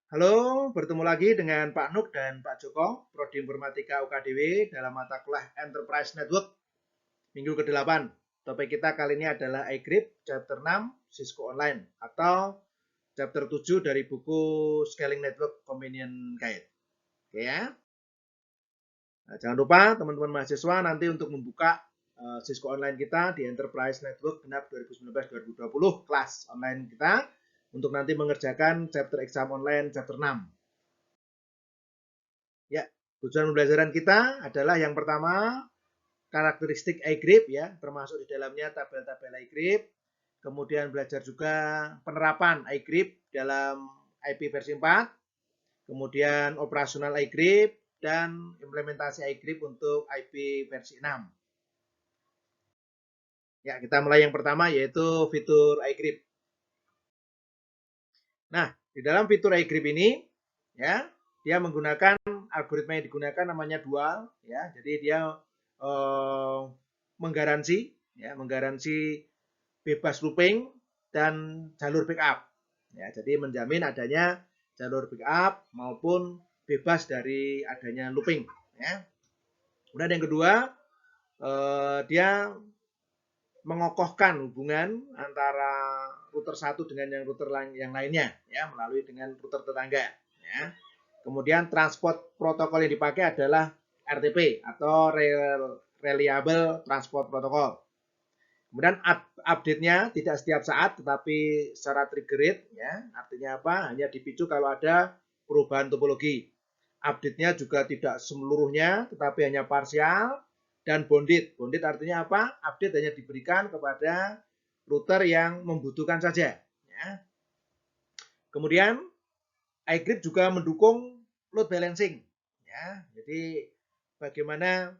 Halo, bertemu lagi dengan Pak Nuk dan Pak Joko, Prodi Informatika UKDW dalam mata kuliah Enterprise Network minggu ke-8. Topik kita kali ini adalah iGrip chapter 6 Cisco Online atau chapter 7 dari buku Scaling Network Companion Guide. Oke ya. Nah, jangan lupa teman-teman mahasiswa nanti untuk membuka Cisco Online kita di Enterprise Network genap 2019-2020 kelas online kita untuk nanti mengerjakan chapter exam online chapter 6. Ya, tujuan pembelajaran kita adalah yang pertama karakteristik iGrip ya, termasuk di dalamnya tabel-tabel iGrip. Kemudian belajar juga penerapan iGrip dalam IP versi 4. Kemudian operasional iGrip dan implementasi iGrip untuk IP versi 6. Ya, kita mulai yang pertama yaitu fitur iGrip. Nah, di dalam fitur iGrip ini ya, dia menggunakan algoritma yang digunakan namanya dual ya. Jadi dia menggaransi bebas looping dan jalur backup. Ya, jadi menjamin adanya jalur backup maupun bebas dari adanya looping. Ya. Kemudian yang kedua, dia mengokohkan hubungan antara router satu dengan router yang lainnya, ya, melalui dengan router tetangga. Ya. Kemudian transport protokol yang dipakai adalah RTP atau Reliable Transport Protocol. Kemudian update-nya tidak setiap saat, tetapi secara triggered, ya. Artinya apa? Hanya dipicu kalau ada perubahan topologi. Update-nya juga tidak seluruhnya, tetapi hanya parsial dan bonded. Bonded artinya apa? Update hanya diberikan kepada router yang membutuhkan saja. Ya. Kemudian iGrip juga mendukung load balancing. Ya, jadi bagaimana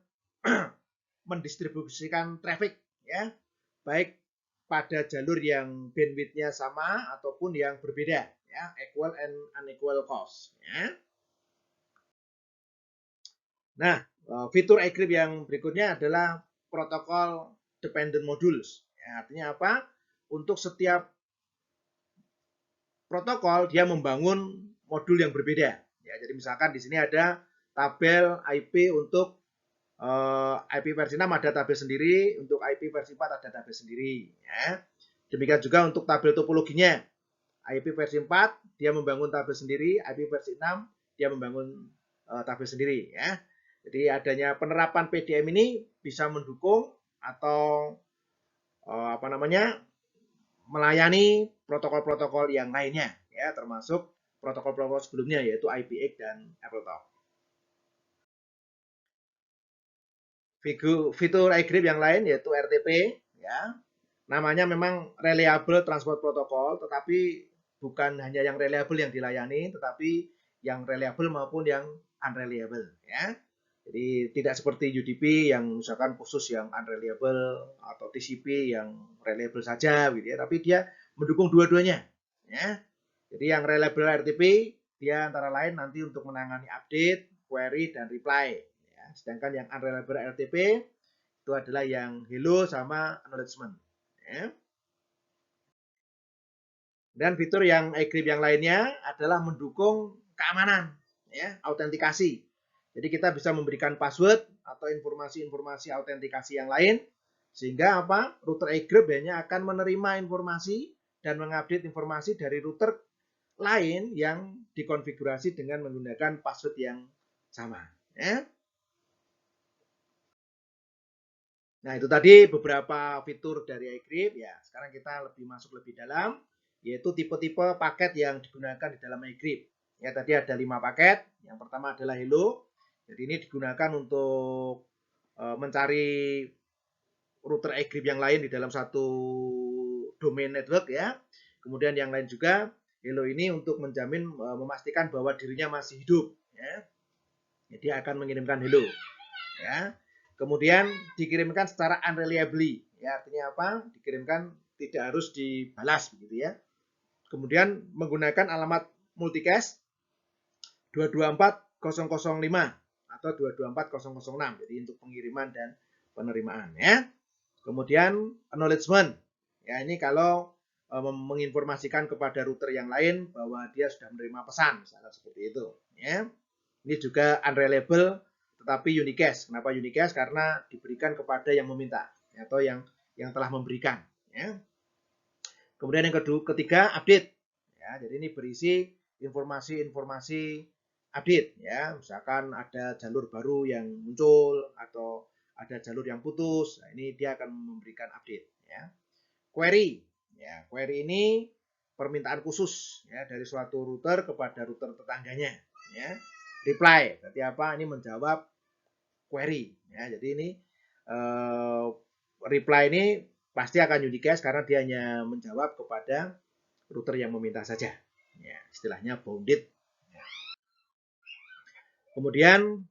mendistribusikan traffic, ya, baik pada jalur yang bandwidth-nya sama ataupun yang berbeda, ya, equal and unequal cost. Ya. Nah, fitur iGrip yang berikutnya adalah protokol dependent modules. Ya, artinya apa? Untuk setiap protokol dia membangun modul yang berbeda. Ya, jadi misalkan di sini ada tabel IP untuk IP versi 6 ada tabel sendiri, untuk IP versi 4 ada tabel sendiri. Ya. Demikian juga untuk tabel topologinya. IP versi 4 dia membangun tabel sendiri, IP versi 6 dia membangun tabel sendiri. Ya. Jadi adanya penerapan PDM ini bisa mendukung atau melayani protokol-protokol yang lainnya, ya, termasuk protokol-protokol sebelumnya yaitu IPX dan AppleTalk. Fitur iGrip yang lain yaitu RTP, ya. Namanya memang Reliable Transport Protocol, tetapi bukan hanya yang reliable yang dilayani, tetapi yang reliable maupun yang unreliable, ya. Jadi tidak seperti UDP yang misalkan khusus yang unreliable atau TCP yang reliable saja, gitu ya. Tapi dia mendukung dua-duanya, ya. Jadi yang reliable RTP dia antara lain nanti untuk menangani update, query dan reply. Ya. Sedangkan yang unreliable RTP itu adalah yang hello sama acknowledgement. Ya. Dan fitur yang iGrip yang lainnya adalah mendukung keamanan, ya, autentikasi. Jadi kita bisa memberikan password atau informasi-informasi autentikasi yang lain, sehingga apa? Router iGrip hanya akan menerima informasi dan mengupdate informasi dari router lain yang dikonfigurasi dengan menggunakan password yang sama. Ya. Nah, itu tadi beberapa fitur dari iGrip. Ya, sekarang kita masuk lebih dalam, yaitu tipe-tipe paket yang digunakan di dalam iGrip. Ya, tadi ada 5 paket. Yang pertama adalah hello. Jadi ini digunakan untuk mencari router iGrip yang lain di dalam satu domain network, ya. Kemudian yang lain juga hello ini untuk menjamin memastikan bahwa dirinya masih hidup, ya. Jadi akan mengirimkan hello, ya. Kemudian dikirimkan secara unreliably, ya, artinya apa? Dikirimkan tidak harus dibalas begitu, ya. Kemudian menggunakan alamat multicast 224005 atau 224006. Jadi untuk pengiriman dan penerimaan, ya. Kemudian acknowledgement. Ya, ini kalau menginformasikan kepada router yang lain bahwa dia sudah menerima pesan, misalnya seperti itu. Ya. Ini juga unreliable tetapi unicast. Kenapa unicast? Karena diberikan kepada yang meminta atau yang telah memberikan. Ya. Kemudian yang ketiga, update. Ya, jadi ini berisi informasi-informasi update. Ya, misalkan ada jalur baru yang muncul atau ada jalur yang putus. Nah, ini dia akan memberikan update. Ya. Query. Ya, query ini permintaan khusus ya dari suatu router kepada router tetangganya. Ya. Reply. Berarti apa? Ini menjawab query. Ya, jadi ini reply ini pasti akan unicast karena dia hanya menjawab kepada router yang meminta saja. Ya, istilahnya bounded. Ya. Kemudian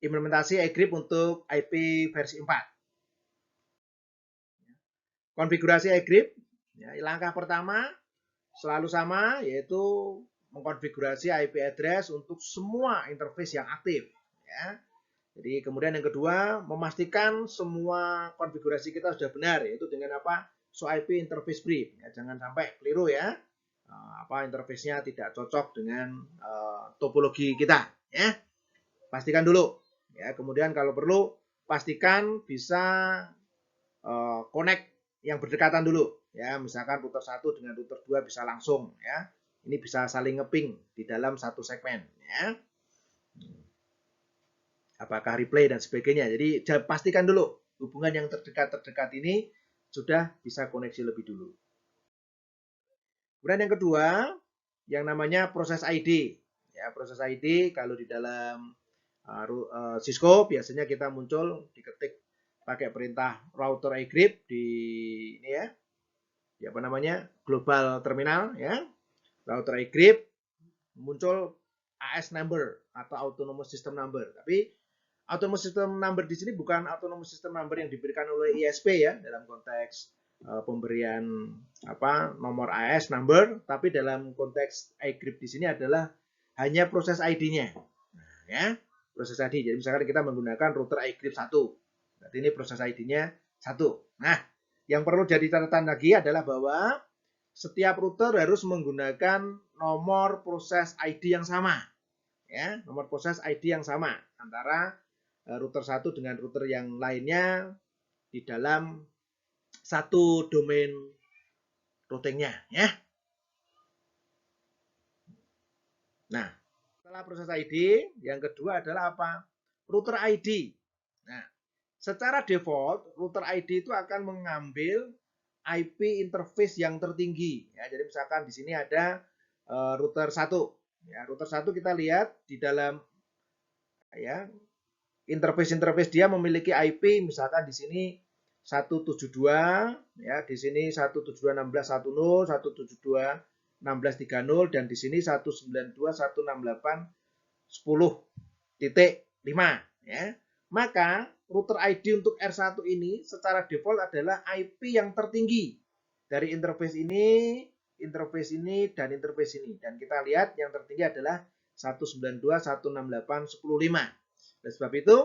implementasi iGrip untuk IP versi 4. Konfigurasi iGrip, ya, langkah pertama selalu sama, yaitu mengkonfigurasi IP address untuk semua interface yang aktif. Ya. Jadi kemudian yang kedua, memastikan semua konfigurasi kita sudah benar, yaitu dengan apa? So IP interface brief. Ya, jangan sampai keliru ya. Interface-nya tidak cocok dengan topologi kita. Ya, pastikan dulu. Ya, kemudian kalau perlu pastikan bisa connect yang berdekatan dulu. Ya, misalkan router 1 dengan router 2 bisa langsung. Ya, ini bisa saling ngeping di dalam satu segmen. Ya. Apakah replay dan sebagainya. Jadi pastikan dulu hubungan yang terdekat ini sudah bisa koneksi lebih dulu. Kemudian yang kedua, yang namanya proses ID. Ya, proses ID kalau di dalam Cisco biasanya kita muncul diketik pakai perintah router iGrip di ini ya. Apa namanya? Global terminal ya. Router iGrip muncul AS number atau autonomous system number. Tapi autonomous system number di sini bukan autonomous system number yang diberikan oleh ISP ya dalam konteks pemberian nomor AS number, tapi dalam konteks iGrip di sini adalah hanya proses ID-nya. Ya, proses ID. Jadi misalkan kita menggunakan router iGrip 1. Berarti ini proses ID-nya 1. Nah, yang perlu jadi catatan lagi adalah bahwa setiap router harus menggunakan nomor proses ID yang sama. Ya, nomor proses ID yang sama antara router 1 dengan router yang lainnya di dalam satu domain routingnya ya. Nah, setelah proses ID, yang kedua adalah apa? Router ID. Nah, secara default router ID itu akan mengambil IP interface yang tertinggi ya. Jadi misalkan di sini ada router 1. Ya, router 1 kita lihat di dalam ya interface dia memiliki IP misalkan di sini 172 ya, di sini 172.16.10, 172.16.30 dan di sini 192.168.10.5 ya. Maka router ID untuk R1 ini secara default adalah IP yang tertinggi dari interface ini, dan interface ini. Dan kita lihat yang tertinggi adalah 192.168.10.5. Oleh sebab itu,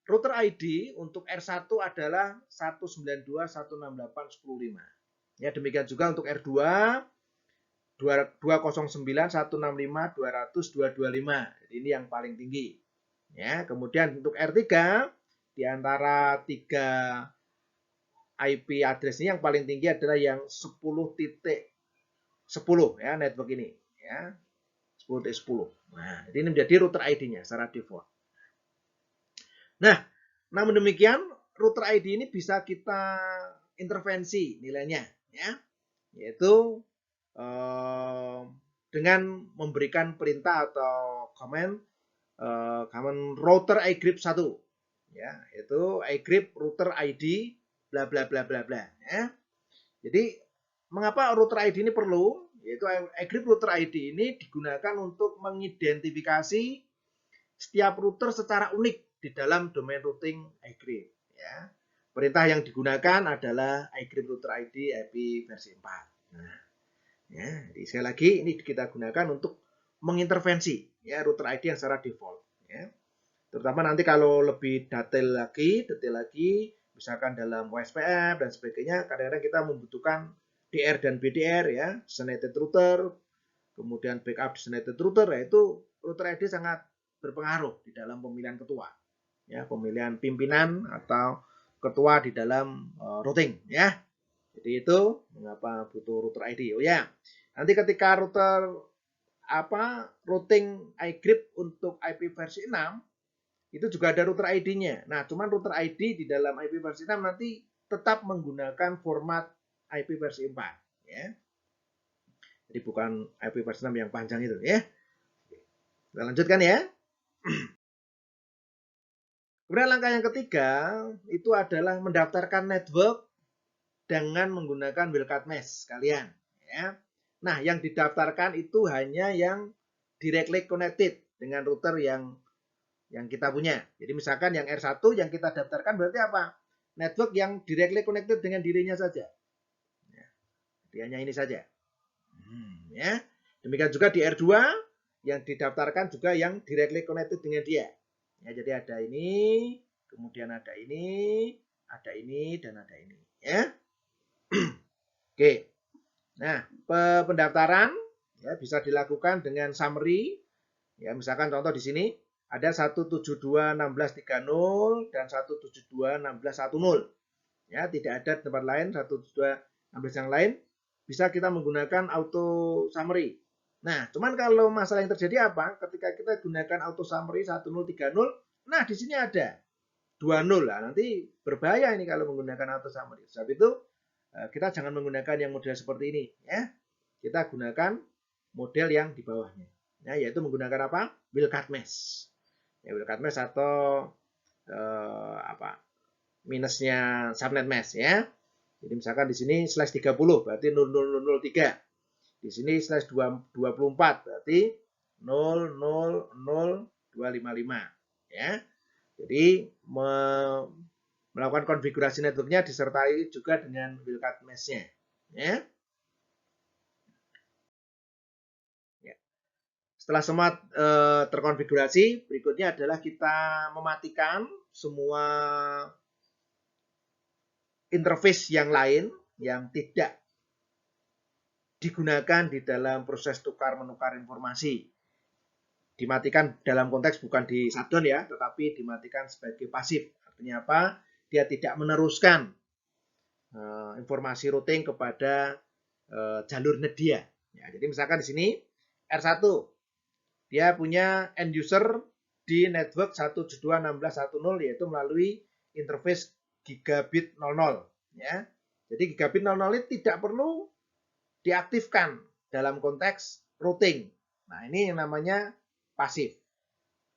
router ID untuk R1 adalah 192.168.10.5. Ya, demikian juga untuk R2 209.165.200.225. Jadi ini yang paling tinggi. Ya, kemudian untuk R3 di antara 3 IP address ini yang paling tinggi adalah yang 10.10 ya, network ini ya. 10.10. Nah, ini menjadi router ID-nya secara default. Nah, namun demikian router ID ini bisa kita intervensi nilainya ya, yaitu dengan memberikan perintah atau command router iGrip 1 ya, yaitu iGrip router ID bla bla bla bla bla ya. Jadi mengapa router ID ini perlu? Yaitu iGrip router ID ini digunakan untuk mengidentifikasi setiap router secara unik di dalam domain routing iGrip ya. Perintah yang digunakan adalah iGrip router ID IP versi 4. Nah, ya, jadi sekali lagi ini kita gunakan untuk mengintervensi ya router ID yang secara default ya. Terutama nanti kalau lebih detail lagi, misalkan dalam OSPF dan sebagainya, kadang-kadang kita membutuhkan DR dan BDR ya, designated router, kemudian backup designated router, yaitu router ID sangat berpengaruh di dalam pemilihan ketua. Ya, pemilihan pimpinan atau ketua di dalam routing ya. Jadi itu mengapa butuh router ID. Oh ya. Nanti ketika routing iGrid untuk IP versi 6 itu juga ada router ID-nya. Nah, cuman router ID di dalam IP versi 6 nanti tetap menggunakan format IP versi 4 ya. Jadi bukan IP versi 6 yang panjang itu ya. Kita lanjutkan ya. Kemudian langkah yang ketiga itu adalah mendaftarkan network dengan menggunakan wildcard mesh kalian ya. Nah, yang didaftarkan itu hanya yang directly connected dengan router yang kita punya. Jadi misalkan yang R1 yang kita daftarkan berarti apa? Network yang directly connected dengan dirinya saja. Ya, dia hanya ini saja. Ya. Demikian juga di R2 yang didaftarkan juga yang directly connected dengan dia. Ya, jadi ada ini, kemudian ada ini, dan ada ini. Ya. Oke. Nah, pendaftaran ya bisa dilakukan dengan summary. Ya, misalkan contoh di sini ada 172.16.30 dan 172.16.10. Ya, tidak ada tempat lain 172.16 yang lain. Bisa kita menggunakan auto summary. Nah, cuman kalau masalah yang terjadi apa? Ketika kita gunakan auto summary 1030, nah di sini ada 20. Nah, nanti berbahaya ini kalau menggunakan auto summary. Sebab itu kita jangan menggunakan yang model seperti ini ya. Kita gunakan model yang di bawahnya. Ya, yaitu menggunakan apa? Wildcard mesh. Ya, wildcard mesh atau minusnya subnet mesh ya. Jadi misalkan di sini /30 berarti 00003. Di sini /24 berarti 000.255 ya. Jadi melakukan konfigurasi networknya disertai juga dengan wildcard mesh-nya. Ya. Setelah semua terkonfigurasi, berikutnya adalah kita mematikan semua interface yang lain yang tidak digunakan di dalam proses tukar-menukar informasi. Dimatikan dalam konteks bukan di shutdown ya, tetapi dimatikan sebagai pasif. Artinya apa? Dia tidak meneruskan informasi routing kepada jalur media. Ya, jadi misalkan di sini R1 dia punya end user di network 172.16.10 yaitu melalui interface gigabit 00 ya. Jadi gigabit 00 ini tidak perlu diaktifkan dalam konteks routing. Nah, ini yang namanya pasif.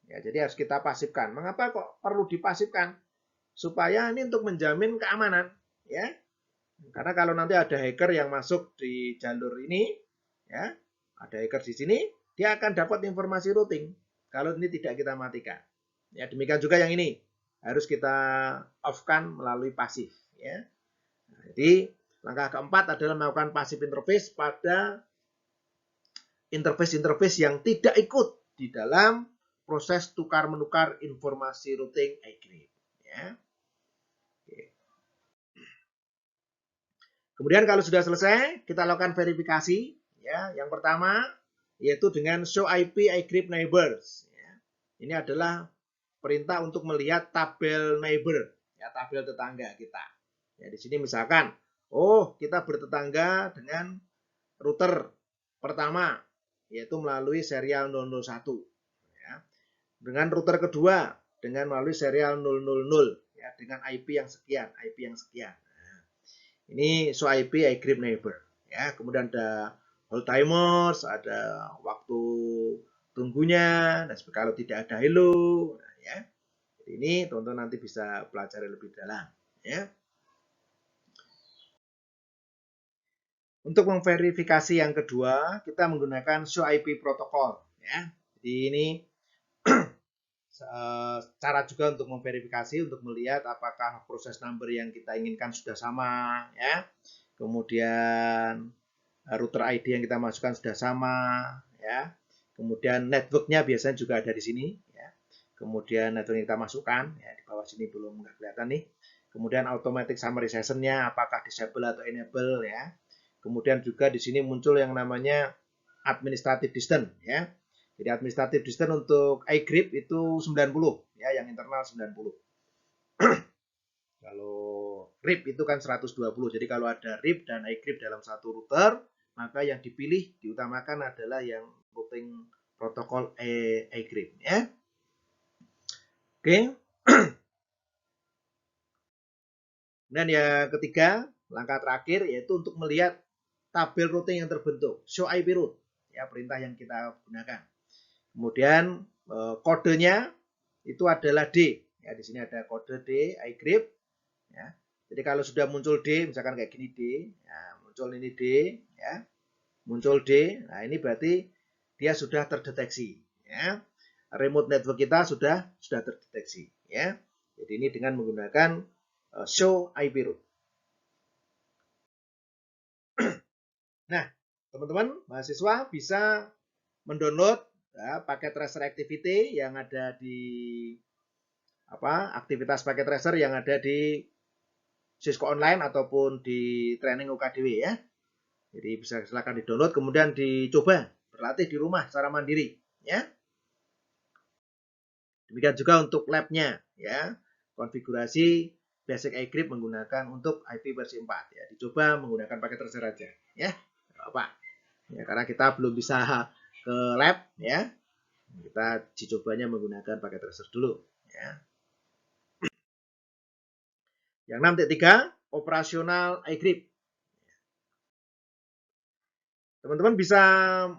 Ya, jadi harus kita pasifkan. Mengapa kok perlu dipasifkan? Supaya ini untuk menjamin keamanan ya. Karena kalau nanti ada hacker yang masuk di jalur ini, ya, ada hacker di sini, dia akan dapat informasi routing. Kalau ini tidak kita matikan. Ya, demikian juga yang ini harus kita off-kan melalui pasif. Ya. Nah, jadi langkah keempat adalah melakukan pasif interface pada interface-interface yang tidak ikut di dalam proses tukar-menukar informasi routing iGrid. Ya. Kemudian kalau sudah selesai, kita lakukan verifikasi. Ya, yang pertama yaitu dengan show IP iGrid neighbors. Ya. Ini adalah perintah untuk melihat tabel neighbor, ya, tabel tetangga kita. Ya, di sini misalkan, kita bertetangga dengan router pertama, yaitu melalui serial 001. Ya. Dengan router kedua, dengan melalui serial 000, ya, dengan IP yang sekian, Ini show IP iGrid neighbor. Ya, kemudian ada hold timers, ada waktu tunggunya, dan kalau tidak ada hello, ya. Ini teman-teman nanti bisa pelajari lebih dalam. Ya. Untuk memverifikasi yang kedua, kita menggunakan show IP protokol. Ya. Jadi ini cara juga untuk memverifikasi, untuk melihat apakah proses number yang kita inginkan sudah sama, ya. Kemudian router ID yang kita masukkan sudah sama, ya. Kemudian networknya biasanya juga ada di sini, ya. Kemudian network yang kita masukkan, ya, di bawah sini belum nggak kelihatan nih. Kemudian automatic summarization-nya apakah disable atau enable, ya. Kemudian juga di sini muncul yang namanya administrative distance ya. Jadi administrative distance untuk iGrip itu 90 ya, yang internal 90. Kalau RIP itu kan 120. Jadi kalau ada RIP dan iGrip dalam satu router, maka yang dipilih diutamakan adalah yang routing protokol iGrip ya. Oke. Dan yang ketiga, langkah terakhir yaitu untuk melihat tabel routing yang terbentuk, show IP route ya, perintah yang kita gunakan. Kemudian kodenya itu adalah D. Ya, di sini ada kode D iGrip ya. Jadi kalau sudah muncul D, misalkan kayak gini D, ya, muncul ini D ya. Muncul D. Nah, ini berarti dia sudah terdeteksi ya. Remote network kita sudah terdeteksi ya. Jadi ini dengan menggunakan show IP route. Nah, teman-teman mahasiswa bisa mendownload ya, paket tracer activity yang ada di aktivitas paket tracer yang ada di Cisco Online ataupun di training UKDW ya. Jadi bisa silakan di-download kemudian dicoba berlatih di rumah secara mandiri ya. Demikian juga untuk labnya ya. Konfigurasi basic iGrip menggunakan untuk IP versi 4 ya. Dicoba menggunakan paket tracer aja ya. Apa? Ya, karena kita belum bisa ke lab ya. Kita dicobanya menggunakan paket tracer dulu ya. Yang 6.3 operasional iGrip. Teman-teman bisa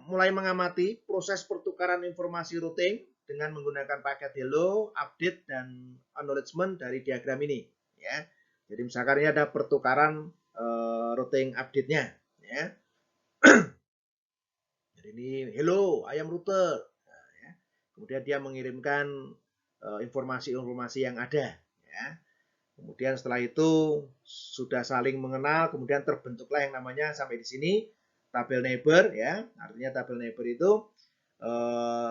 mulai mengamati proses pertukaran informasi routing dengan menggunakan paket hello, update, dan acknowledgement dari diagram ini. Ya. Jadi misalkan ini ada pertukaran routing update-nya. Ya. Jadi ini hello, I am router. Nah, ya. Kemudian dia mengirimkan informasi-informasi yang ada. Ya. Kemudian setelah itu sudah saling mengenal, kemudian terbentuklah yang namanya sampai di sini tabel neighbor ya. Artinya tabel neighbor itu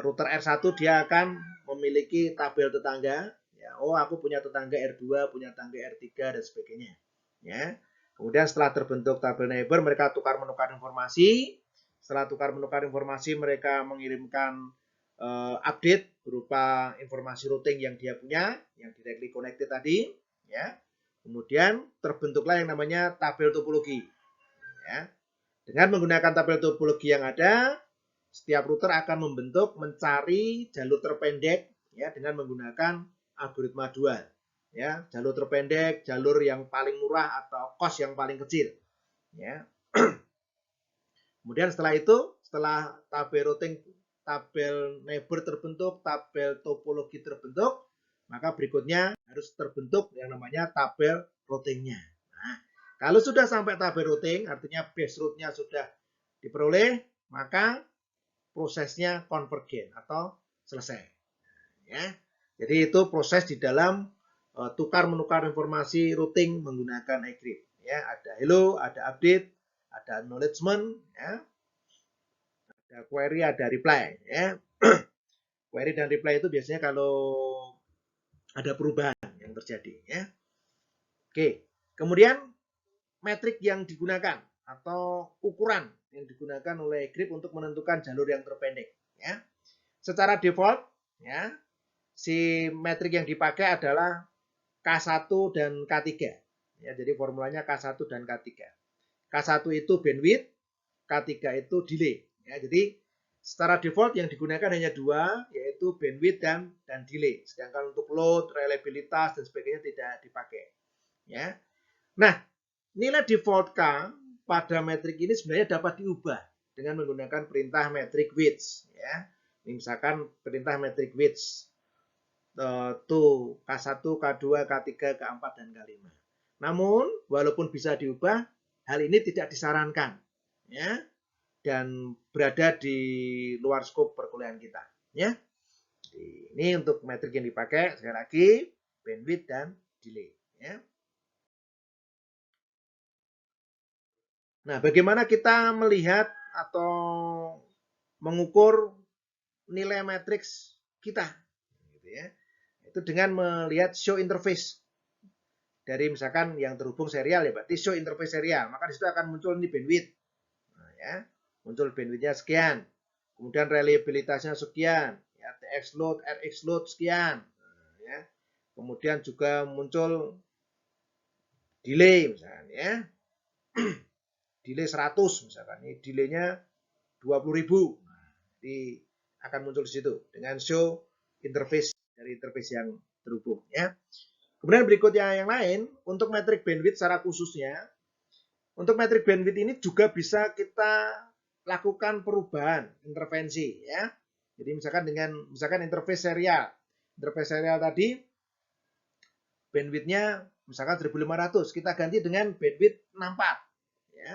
router R1 dia akan memiliki tabel tetangga ya. Oh, aku punya tetangga R2, punya tetangga R3 dan sebagainya. Ya. Kemudian setelah terbentuk tabel neighbor, mereka tukar-menukar informasi. Setelah tukar-menukar informasi, mereka mengirimkan update berupa informasi routing yang dia punya, yang directly connected tadi ya. Kemudian terbentuklah yang namanya tabel topologi ya. Dengan menggunakan tabel topologi yang ada, setiap router akan mencari jalur terpendek ya dengan menggunakan algoritma dual. Ya, jalur terpendek, jalur yang paling murah atau cost yang paling kecil. Ya. Kemudian setelah itu, setelah tabel routing, tabel neighbor terbentuk, tabel topologi terbentuk, maka berikutnya harus terbentuk yang namanya tabel routingnya. Nah, kalau sudah sampai tabel routing, artinya base route-nya sudah diperoleh, maka prosesnya konvergen atau selesai. Ya. Jadi itu proses di dalam tukar-menukar informasi routing menggunakan iGrip. Ya, ada hello, ada update, ada acknowledgement, ya. Ada query, ada reply. Ya. Query dan reply itu biasanya kalau ada perubahan yang terjadi. Ya. Oke, kemudian metrik yang digunakan atau ukuran yang digunakan oleh iGrip untuk menentukan jalur yang terpendek. Ya. Secara default, ya, si metrik yang dipakai adalah K1 dan K3. Ya, jadi formulanya K1 dan K3. K1 itu bandwidth, K3 itu delay. Ya, jadi secara default yang digunakan hanya dua, yaitu bandwidth dan delay. Sedangkan untuk load, reliabilitas, dan sebagainya tidak dipakai. Ya. Nah, nilai default K pada metrik ini sebenarnya dapat diubah dengan menggunakan perintah metric width. Ya. Misalkan perintah metric width tuh K1, K2, K3, K4, dan K5. Namun, walaupun bisa diubah, hal ini tidak disarankan. Ya, dan berada di luar skop perkuliahan kita. Ya. Ini untuk metrik yang dipakai, sekali lagi, bandwidth dan delay. Ya. Nah, bagaimana kita melihat atau mengukur nilai matriks kita? Gitu ya. Itu dengan melihat show interface. Dari misalkan yang terhubung serial ya berarti show interface serial. Maka di situ akan muncul ini bandwidth. ya, muncul bandwidthnya sekian. Kemudian reliabilitasnya sekian, ya, TX load, RX load sekian. Ya. Kemudian juga muncul delay misalkan ya. Delay 100 misalkan. Ini delaynya 20.000. Jadi akan muncul di situ dengan show interface dari interface yang terhubung ya. Kemudian berikutnya yang lain untuk metrik bandwidth secara khususnya. Untuk metrik bandwidth ini juga bisa kita lakukan perubahan intervensi ya. Jadi misalkan interface serial. Interface serial tadi bandwidthnya misalkan 1500, kita ganti dengan bandwidth 64 ya.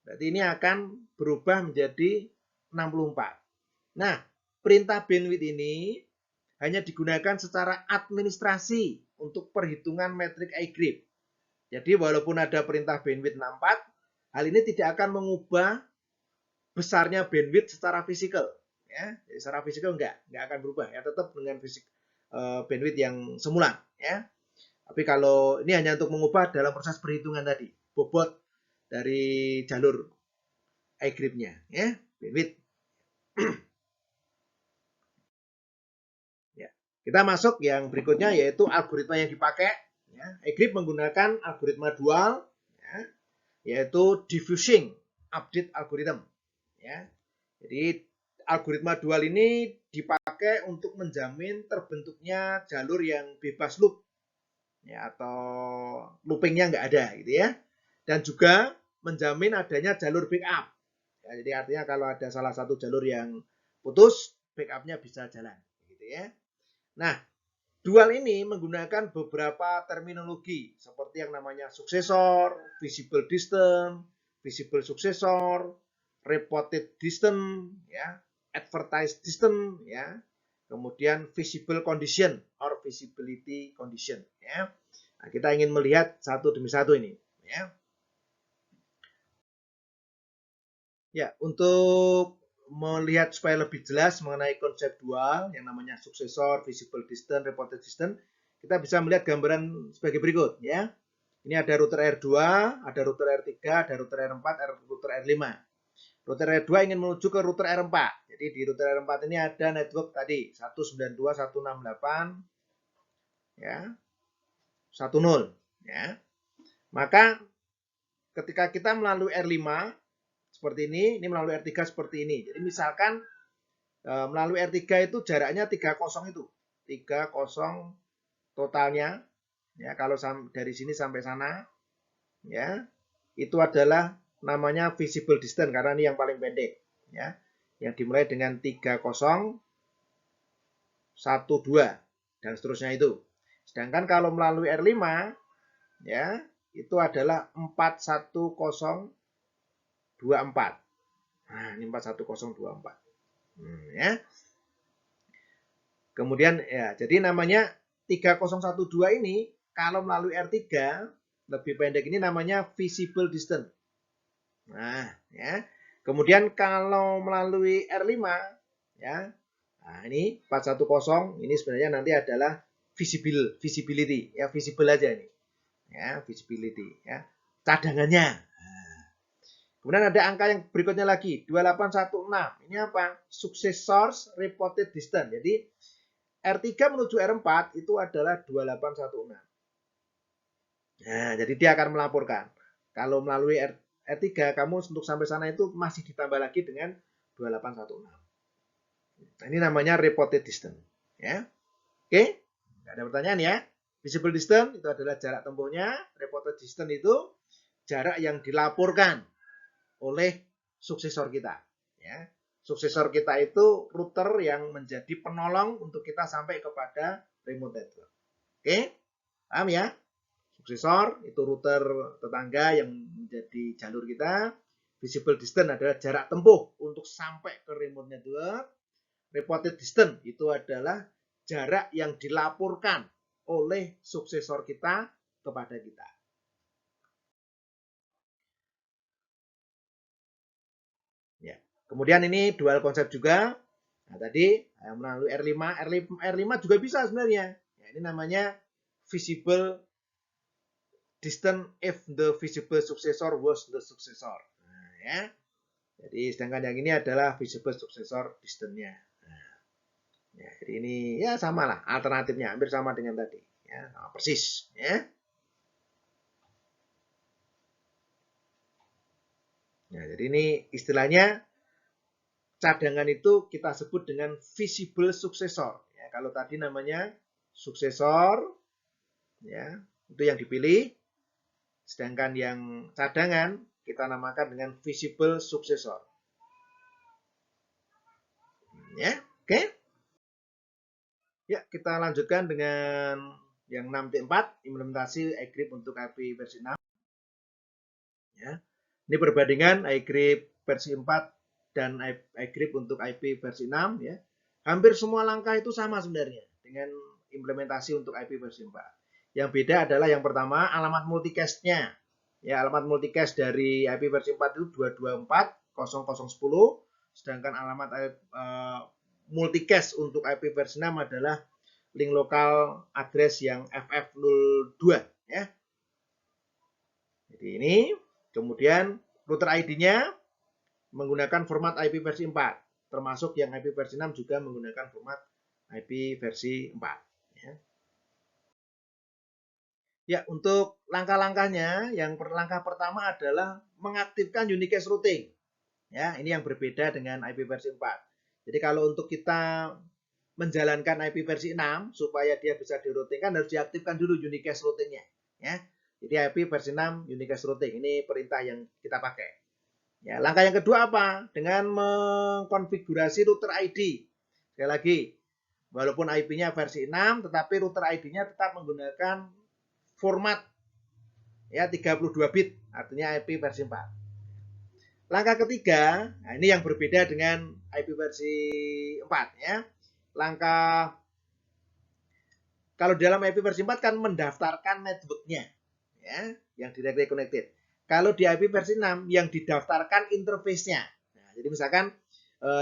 Berarti ini akan berubah menjadi 64. Nah, perintah bandwidth ini hanya digunakan secara administrasi untuk perhitungan metrik iGrip. Jadi walaupun ada perintah bandwidth 64, hal ini tidak akan mengubah besarnya bandwidth secara fisikal. Ya, jadi secara fisikal enggak akan berubah ya, tetap dengan bandwidth yang semula ya. Tapi kalau ini hanya untuk mengubah dalam proses perhitungan tadi, bobot dari jalur iGrip-nya ya, bandwidth. Ya. Kita masuk yang berikutnya yaitu algoritma yang dipakai. Ya. iGrip menggunakan algoritma dual, ya, yaitu diffusing update algorithm. Ya. Jadi algoritma dual ini dipakai untuk menjamin terbentuknya jalur yang bebas loop, ya, atau loopingnya nggak ada, gitu ya. Dan juga menjamin adanya jalur backup. Ya, jadi artinya kalau ada salah satu jalur yang putus, backupnya bisa jalan, gitu ya. Nah, dual ini menggunakan beberapa terminologi seperti yang namanya successor, visible distance, visible successor, reported distance, ya, advertised distance, ya, kemudian visible condition or visibility condition, ya. Nah, kita ingin melihat satu demi satu ini, ya. Ya, untuk melihat supaya lebih jelas mengenai konsep dual yang namanya successor, visible distance, reported distance, kita bisa melihat gambaran sebagai berikut ya. Ini ada router R2, ada router R3, ada router R4, router R5. Router R2 ingin menuju ke router R4. Jadi di router R4 ini ada network tadi 192.168 ya. 10 ya. Maka ketika kita melalui R5 seperti ini melalui R3 seperti ini. Jadi misalkan melalui R3 itu jaraknya 30 itu. 30 totalnya. Ya, kalau dari sini sampai sana ya, itu adalah namanya visible distance karena ini yang paling pendek ya. Yang dimulai dengan 3012 dan seterusnya itu. Sedangkan kalau melalui R5 ya, itu adalah 41024. Nah, ini 41024. Ya. Kemudian ya, jadi namanya 3012 ini kalau melalui R3 lebih pendek ini namanya visible distance. Nah, ya. Kemudian kalau melalui R5 ya. Nah, ini 410 ini sebenarnya nanti adalah visibility ya, visible aja ini. Ya, visibility ya. Cadangannya. Kemudian ada angka yang berikutnya lagi, 2816. Ini apa? Successors reported distance. Jadi R3 menuju R4 itu adalah 2816. Nah, jadi dia akan melaporkan. Kalau melalui R3 kamu untuk sampai sana itu masih ditambah lagi dengan 2816. Nah, ini namanya reported distance, ya. Oke? Nggak ada pertanyaan ya. Visible distance itu adalah jarak tempuhnya, reported distance itu jarak yang dilaporkan oleh suksesor kita, ya. Suksesor kita itu router yang menjadi penolong untuk kita sampai kepada remote network. Oke, paham ya? Suksesor itu router tetangga yang menjadi jalur kita. Visible distance adalah jarak tempuh untuk sampai ke remote network. Reported distance itu adalah jarak yang dilaporkan oleh suksesor kita kepada kita. Ya. Kemudian ini dual konsep juga. Nah, tadi melalui R5 juga bisa sebenarnya. Ya, ini namanya visible distance if the visible successor was the successor. Nah, ya. Jadi sedangkan yang ini adalah visible successor distance-nya. Nah, ya, jadi ini ya sama lah alternatifnya, hampir sama dengan tadi. Ya, sama persis. Ya. Nah, jadi ini istilahnya cadangan itu kita sebut dengan visible successor. Ya, kalau tadi namanya successor, ya itu yang dipilih. Sedangkan yang cadangan kita namakan dengan visible successor. Ya, oke. Ya, kita lanjutkan dengan yang 6T4, implementasi iGrip untuk IP versi 6. Ya. Ini perbandingan iGrip versi 4 dan iGrip untuk IP versi 6 ya. Hampir semua langkah itu sama sebenarnya dengan implementasi untuk IP versi 4. Yang beda adalah yang pertama alamat multicast-nya. Ya, alamat multicast dari IP versi 4 itu 224.0010, sedangkan alamat multicast untuk IP versi 6 adalah link lokal address yang FF02 ya. Jadi ini kemudian router ID-nya menggunakan format IP versi 4, termasuk yang IP versi 6 juga menggunakan format IP versi 4 ya. Ya, untuk langkah-langkahnya, yang langkah pertama adalah mengaktifkan unicast routing. Ya, ini yang berbeda dengan IP versi 4. Jadi kalau untuk kita menjalankan IP versi 6 supaya dia bisa di-routing kan harus diaktifkan dulu unicast routingnya, ya. Jadi IP versi 6 unicast routing ini perintah yang kita pakai. Ya, langkah yang kedua apa? Dengan mengkonfigurasi router ID. Sekali lagi, walaupun IP-nya versi 6 tetapi router ID-nya tetap menggunakan format ya 32 bit, artinya IP versi 4. Langkah ketiga, nah ini yang berbeda dengan IP versi 4 ya. Langkah kalau dalam IP versi 4 kan mendaftarkan networknya ya, yang directly connected. Kalau di IP versi 6 yang didaftarkan interface-nya. Nah, jadi misalkan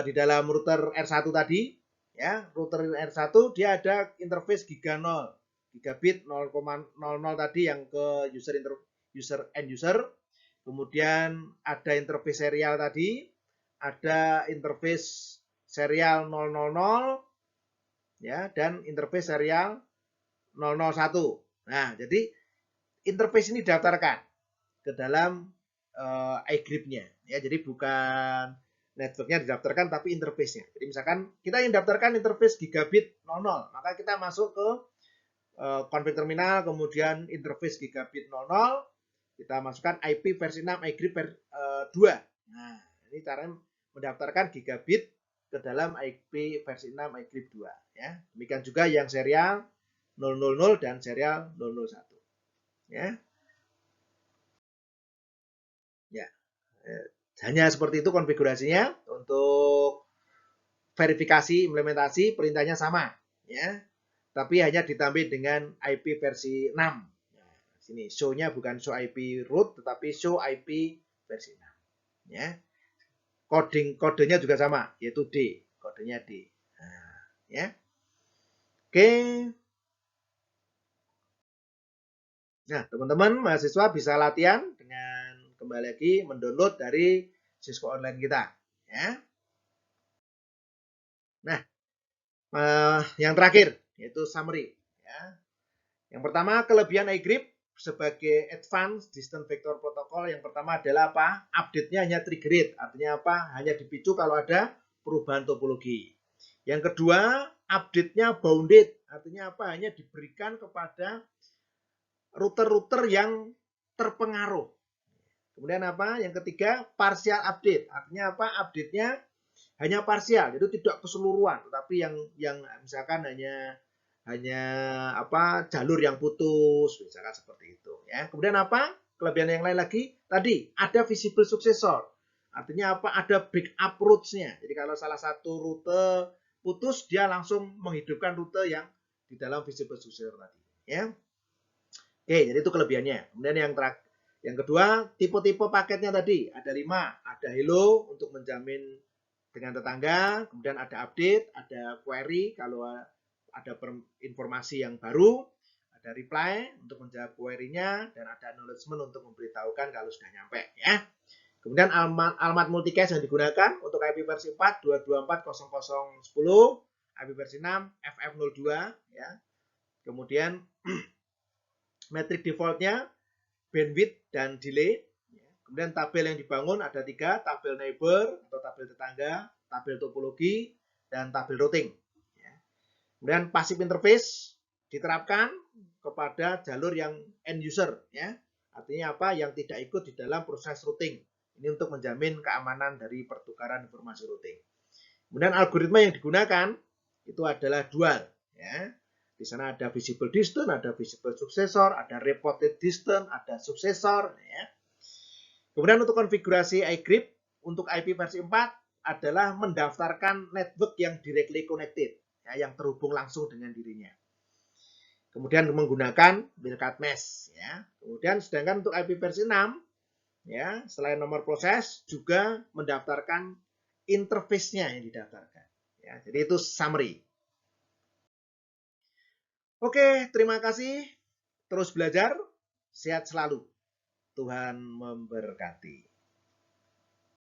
di dalam router R1 tadi ya, router R1 dia ada interface giga 0, gigabit 0,00 tadi yang ke user end user. Kemudian ada interface serial tadi, ada interface serial 000 ya, dan interface serial 001. Nah, jadi interface ini daftarkan ke dalam iGrip-nya ya. Jadi bukan networknya didaftarkan tapi interface-nya. Jadi misalkan kita ingin daftarkan interface gigabit 00, maka kita masuk ke config terminal, kemudian interface gigabit 00, kita masukkan IP versi 6 iGrip 2. Nah, ini cara mendaftarkan gigabit ke dalam IP versi 6 iGrip 2 ya. Demikian juga yang serial 000 dan serial 001 ya. Ya. Hanya seperti itu konfigurasinya. Untuk verifikasi implementasi perintahnya sama ya. Tapi hanya ditambah dengan IP versi 6. Nah, sini show-nya bukan show IP root tetapi show IP versi 6 ya. Kodenya juga sama yaitu D, kodenya D. Nah, ya. Oke. Nah, teman-teman mahasiswa bisa latihan dengan kembali lagi mendownload dari Cisco Online kita ya. Nah, yang terakhir yaitu summary ya. Yang pertama, kelebihan iGrip sebagai advanced distance vector protocol yang pertama adalah apa? Update-nya hanya triggered, artinya apa? Hanya dipicu kalau ada perubahan topologi. Yang kedua, update-nya bounded, artinya apa? Hanya diberikan kepada router-router yang terpengaruh. Kemudian apa? Yang ketiga, partial update, artinya apa? Update-nya hanya parsial, itu tidak keseluruhan, tetapi yang misalkan hanya apa jalur yang putus, misalkan seperti itu ya. Kemudian apa? Kelebihan yang lain lagi tadi ada visible successor. Artinya apa? Ada backup routes-nya. Jadi kalau salah satu rute putus, dia langsung menghidupkan rute yang di dalam visible successor tadi ya. Oke, jadi itu kelebihannya. Kemudian yang kedua, tipe-tipe paketnya tadi ada 5, ada hello untuk menjamin dengan tetangga, kemudian ada update, ada query kalau ada informasi yang baru, ada reply untuk menjawab query-nya, dan ada acknowledgement untuk memberitahukan kalau sudah nyampe ya. Kemudian alamat multicast yang digunakan untuk IP versi 4 224.00.10, IP versi 6 FF02 ya. Kemudian metrik defaultnya bandwidth dan delay. Kemudian tabel yang dibangun ada 3, tabel neighbor atau tabel tetangga, tabel topologi, dan tabel routing. Kemudian passive interface diterapkan kepada jalur yang end user, ya. Artinya apa? Yang tidak ikut di dalam proses routing. Ini untuk menjamin keamanan dari pertukaran informasi routing. Kemudian algoritma yang digunakan itu adalah dual, ya. Di sana ada visible distance, ada visible successor, ada reported distance, ada successor, ya. Kemudian untuk konfigurasi iGrip untuk IP versi 4 adalah mendaftarkan network yang directly connected, ya, yang terhubung langsung dengan dirinya. Kemudian menggunakan Wildcard Mesh, ya. Kemudian sedangkan untuk IP versi 6, ya, selain nomor proses juga mendaftarkan interface-nya yang didaftarkan. Ya, jadi itu summary. Oke, terima kasih. Terus belajar, sehat selalu. Tuhan memberkati.